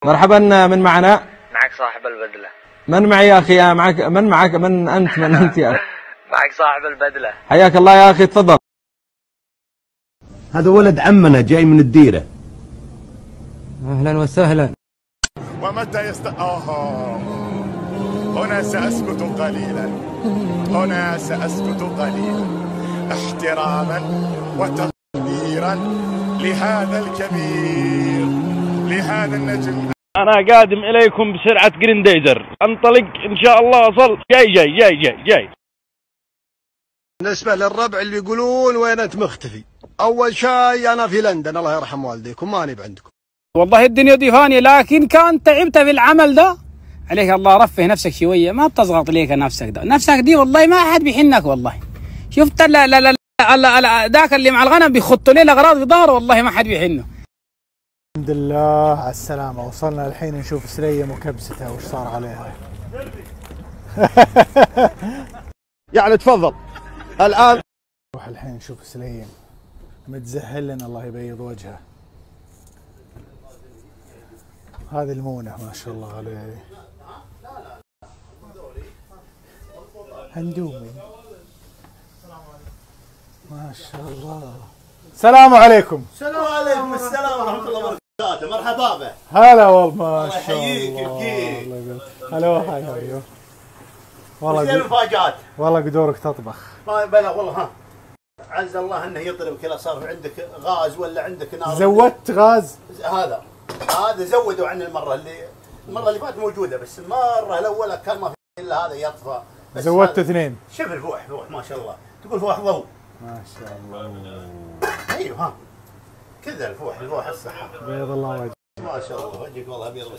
مرحبا، من معنا؟ معك صاحب البدلة. من معي يا أخي؟ معك من معك؟ من أنت يا أخي؟ معك صاحب البدلة. حياك الله يا أخي، تفضل. هذا ولد عمنا جاي من الديرة. أهلا وسهلا. ومتى هنا سأسكت قليلا، هنا سأسكت قليلا احتراما وتقديرا لهذا الكبير، لهذا النجم. أنا قادم إليكم بسرعة جرينديزر، أنطلق إن شاء الله، أصل جاي. بالنسبة للربع اللي يقولون وين أنت مختفي، أول شيء أنا في لندن الله يرحم والديكم، ماني بعندكم. والله الدنيا دي فانية، لكن كان تعبت في العمل ده عليك الله، رفه نفسك شوية، ما بتضغط ليك نفسك ده، نفسك دي والله ما أحد بيحنك والله. شفت ذاك اللي مع الغنم بيخط لي الأغراض في ظهره، والله ما حد بيحنه. الحمد لله على السلامة، وصلنا الحين نشوف سليم وكبستها وش صار عليها. يعني تفضل الآن. نروح الحين نشوف سليم متزهل لنا الله يبيض وجهه. هذه المونة ما شاء الله عليه، هندومي ما شاء الله. السلام عليكم. وعليكم السلام ورحمة الله وبركاته، مرحبا به. هلا والله ما شاء الله. يحييك كيف؟ هلا هاي والله المفاجآت. والله قدورك تطبخ. ما بلا والله. ها عز الله انه يطلب كذا، صار عندك غاز ولا عندك نار؟ زودت غاز؟ هذا زودوا عن المرة اللي فاتت موجودة، بس المرة الأولى كان ما في إلا هذا يطفى. زودت اثنين. شوف الفوح ما شاء الله، تقول فوح ضوء. ما شاء الله. ايوه ها كذا الفوح الصحة. بيض الله وجهك. ما شاء الله وجهك والله ابيض.